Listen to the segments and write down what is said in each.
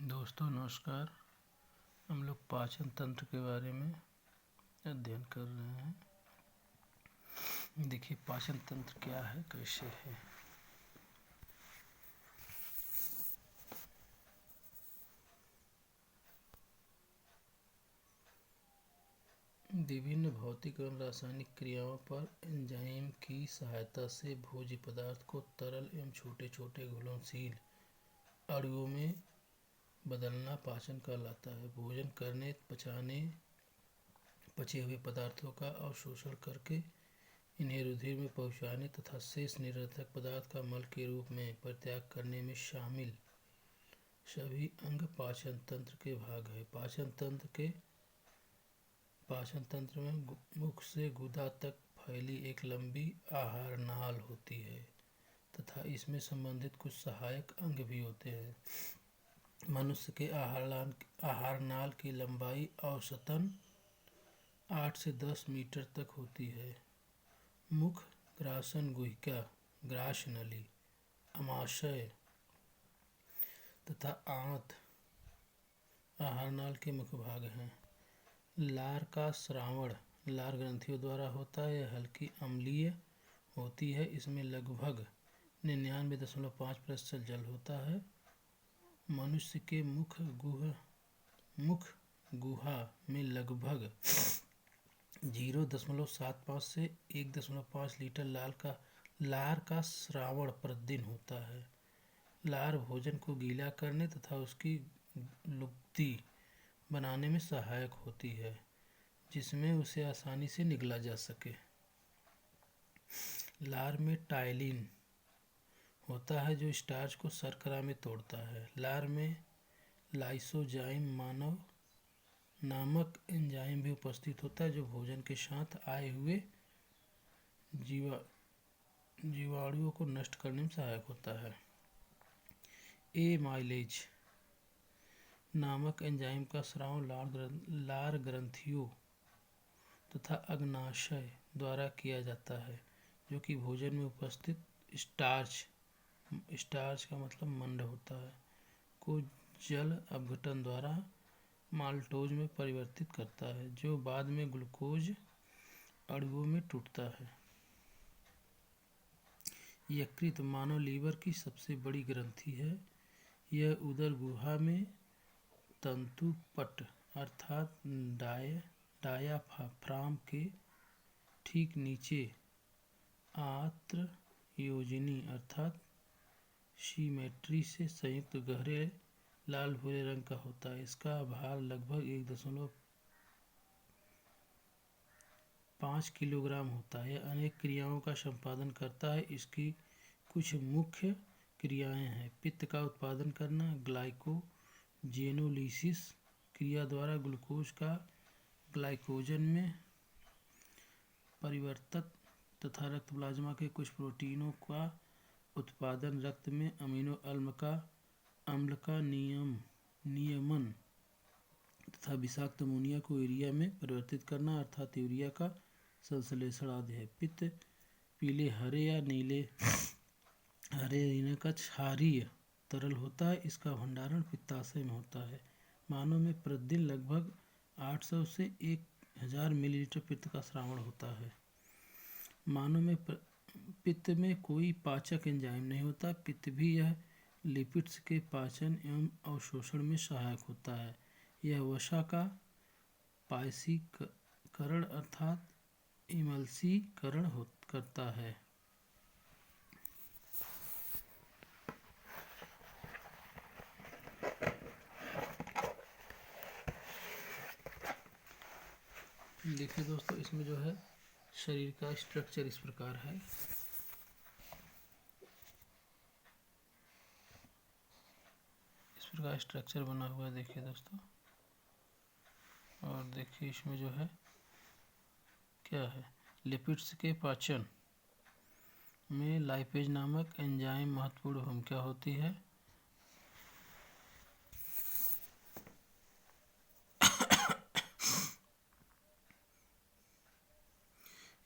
दोस्तों नमस्कार। हम लोग पाचन तंत्र के बारे में अध्ययन कर रहे हैं। देखिए पाचन तंत्र क्या है, कैसे है। विभिन्न भौतिक एवं रासायनिक क्रियाओं पर एंजाइम की सहायता से भोज्य पदार्थ को तरल एवं छोटे छोटे घुलनशील अणुओं में बदलना पाचन कहलाता है। भोजन करने, पचे हुए पदार्थों का अवशोषण करके इन्हें रुधिर में पहुंचाने तथा शेष निरर्थक पदार्थ का मल के रूप में परित्याग करने में शामिल सभी अंग पाचन तंत्र के भाग है। पाचन तंत्र में मुख से गुदा तक फैली एक लंबी आहार नाल होती है तथा इसमें संबंधित कुछ सहायक अंग भी होते हैं। मनुष्य के आहार नाल की लंबाई औसतन 8 से 10 मीटर तक होती है। मुख, ग्रासन गुहिका, ग्रास नली, अमाशय तथा आंत आहार नाल के मुख्य भाग हैं। लार का स्रावण लार ग्रंथियों द्वारा होता है। यह हल्की अम्लीय होती है। इसमें लगभग 99.5% जल होता है। मनुष्य के मुख गुहा में लगभग 0.75 से 1.5 लीटर लार का स्रावण प्रतिदिन होता है। लार भोजन को गीला करने तथा उसकी लुगदी बनाने में सहायक होती है, जिसमें उसे आसानी से निगला जा सके। लार में टायलिन होता है जो स्टार्च को शर्करा में तोड़ता है। लार में लाइसोजाइम नामक एंजाइम भी उपस्थित होता है जो भोजन के साथ आए हुए जीवाणुओं को नष्ट करने में सहायक होता है। एमाइलेज नामक एंजाइम का स्राव लार ग्रंथियों तथा अग्नाशय द्वारा किया जाता है, जो कि भोजन में उपस्थित स्टार्च का मतलब मंड होता है, को जल अपघटन द्वारा माल्टोज में परिवर्तित करता है, जो बाद में ग्लूकोज अणुओं में टूटता है। यकृत मानव लीवर की सबसे बड़ी ग्रंथि है। यह उदर गुहा में तंतुपट अर्थात डायाफ्राम के ठीक नीचे आंत्र योजनी अर्थात सिमेट्री से संयुक्त गहरे लाल भूरे रंग का होता है। इसका भार लगभग 1.5 किलोग्राम होता है। यह अनेक क्रियाओं का संपादन करता है। इसकी कुछ मुख्य क्रियाएं हैं: पित्त का उत्पादन करना, ग्लाइकोजेनोलिसिस क्रिया द्वारा ग्लूकोज का ग्लाइकोजन में परिवर्तन तथा रक्त प्लाज्मा के कुछ प्रोटीनों का उत्पादन, रक्त में अमीनो अम्ल का नियमन तथा विषाक्त अमोनिया को यूरिया में परिवर्तित करना अर्थात यूरिया का संश्लेषण आदि है। पित्त पीले हरे रीने का क्षारीय तरल होता है। इसका भंडारण पित्ताशय में होता है। मानव में प्रतिदिन लगभग 800 से 1000 मिलीलीटर पित्त का स्रावण होता है। मानव में पित्त में कोई पाचक एंजाइम नहीं होता। पित्त भी यह लिपिड्स के पाचन एवं अवशोषण में सहायक होता है। यह वसा का पायसीकरण अर्थात इमल्सीकरण करता है। देखिए दोस्तों, इसमें जो है शरीर का स्ट्रक्चर इस प्रकार है। इस प्रकार स्ट्रक्चर बना हुआ है, देखिए दोस्तों। और देखिए इसमें जो है क्या है, लिपिड्स के पाचन में लाइपेज नामक एंजाइम महत्वपूर्ण भूमिका होती है।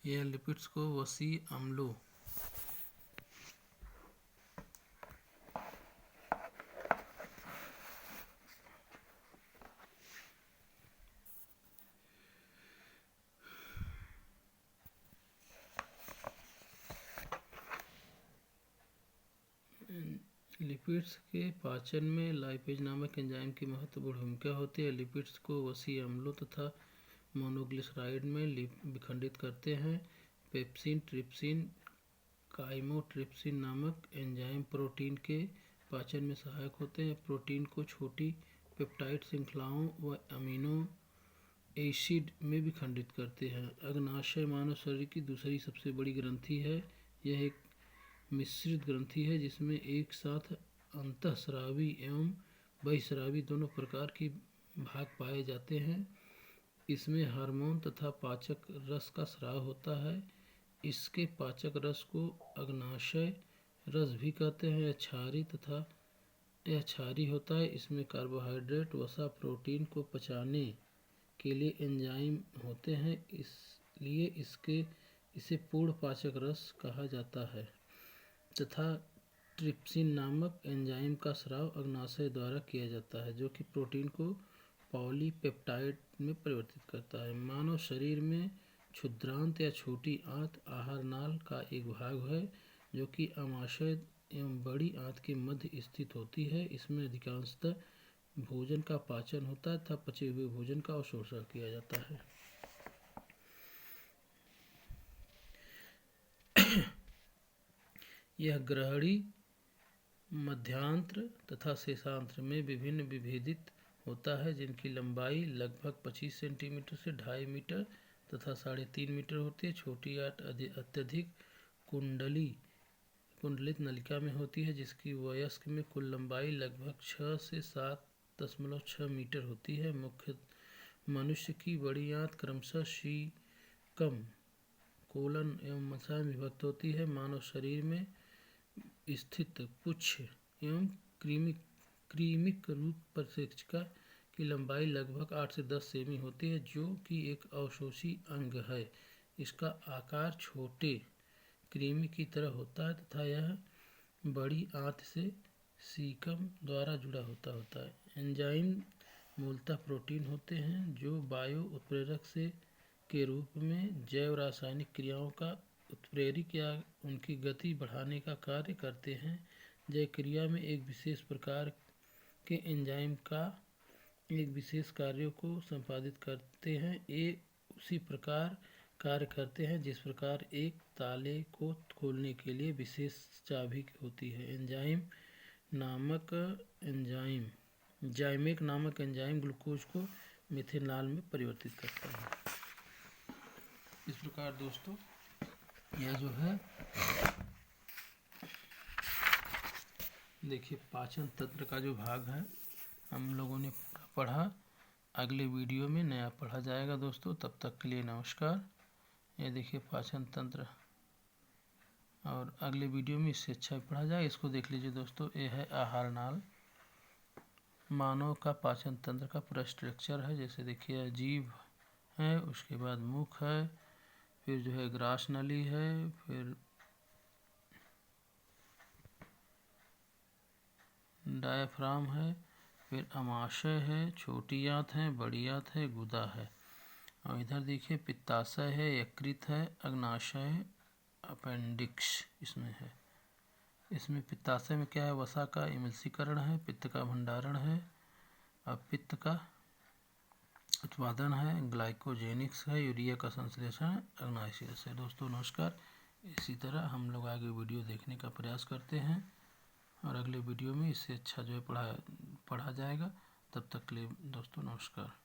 यह लिपिड्स को वसी अम्लों लिपिड्स के पाचन में लाइपेज नामक एंजाइम की महत्वपूर्ण भूमिका होती है। लिपिड्स को वसीय अम्लों तथा मोनोग्लिसराइड में विखंडित करते हैं। पेप्सिन, ट्रिप्सिन, काइमोट्रिप्सिन नामक एंजाइम प्रोटीन के पाचन में सहायक होते हैं। प्रोटीन को छोटी पेप्टाइड श्रृंखलाओं व अमीनो एसिड में विखंडित करते हैं। अग्नाशय मानव शरीर की दूसरी सबसे बड़ी ग्रंथि है। यह एक मिश्रित ग्रंथि है जिसमें एक साथ अंतःस्रावी एवं बहिःस्रावी दोनों प्रकार के भाग पाए जाते हैं। इसमें हार्मोन तथा पाचक रस का स्राव होता है। इसके पाचक रस को अग्नाशय रस भी कहते हैं। यह क्षारी होता है। इसमें कार्बोहाइड्रेट, वसा, प्रोटीन को पचाने के लिए एंजाइम होते हैं, इसलिए इसे पूर्ण पाचक रस कहा जाता है। तथा ट्रिप्सिन नामक एंजाइम का स्राव अग्नाशय द्वारा किया जाता है, जो कि प्रोटीन को पॉलीपेप्टाइड में परिवर्तित करता है। मानव शरीर में क्षुद्रांत या छोटी आंत आहार नाल का एक भाग है, जो कि आमाशय एवं बड़ी आंत के मध्य स्थित होती है। इसमें अधिकांशतः भोजन का पाचन होता है तथा पचे हुए भोजन का अवशोषण किया जाता है। यह ग्रहणी, मध्यांत्र तथा शेषांत्र में विभिन्न विभेदित होता है, जिनकी लंबाई लगभग 25 सेंटीमीटर से 2.5 मीटर तथा 3.5 मीटर होती है। छोटी आंत अत्यधिक कुंडलित नलिका में होती है, जिसकी वयस्क में कुल लंबाई लगभग 6 से 7.6 मीटर होती है। मनुष्य की बड़ी आंत क्रमशः सीकम, कोलन एवं मज्जा में विभक्त होती है। मानव शरीर में स्थित पुच्छ एवं क्रीमिक रूप परिसेचिका की लंबाई लगभग 8 से 10 सेमी होती है, जो कि एक अवशोषी अंग है। इसका आकार छोटे क्रीमी की तरह होता है तथा यह बड़ी आंत से सीकम द्वारा जुड़ा होता है। एंजाइम मूलतः प्रोटीन होते हैं, जो बायो उत्प्रेरक के रूप में जैव रासायनिक क्रियाओं का उत्प्रेरक या उनकी गति बढ़ाने का कार्य करते हैं। जैव क्रिया में एक विशेष प्रकार के एंजाइम का एक विशेष कार्यों को संपादित करते हैं। ये उसी प्रकार कार्य करते हैं जिस प्रकार एक ताले को खोलने के लिए विशेष चाबी होती है। जाइमेक नामक एंजाइम ग्लूकोज को मिथेनॉल में परिवर्तित करता है। इस प्रकार दोस्तों यह जो है देखिए पाचन तंत्र का जो भाग है हम लोगों ने पढ़ा। अगले वीडियो में नया पढ़ा जाएगा दोस्तों। तब तक के लिए नमस्कार। ये देखिए पाचन तंत्र, और अगले वीडियो में इससे अच्छा पढ़ा जाए। इसको देख लीजिए दोस्तों। ये है आहार नाल। मानव का पाचन तंत्र का पूरा स्ट्रक्चर है। जैसे देखिए जीभ है, उसके बाद मुख है, फिर जो है ग्रास नली है, फिर डायफ्राम है, फिर अमाशय है, छोटी आंत है, बड़ी आंत है, गुदा है। और इधर देखिए पित्ताशय है, यकृत है, अग्नाशय, अपेंडिक्स इसमें है। इसमें पित्ताशय में क्या है, वसा का इमल्सीकरण है, पित्त का भंडारण है, अब पित्त का उत्पादन है, ग्लाइकोजेनिक्स है, यूरिया का संश्लेषण, अग्नाशय है। दोस्तों नमस्कार। इसी तरह हम लोग आगे वीडियो देखने का प्रयास करते हैं, और अगले वीडियो में इससे अच्छा जो है पढ़ा जाएगा। तब तक के लिए दोस्तों नमस्कार।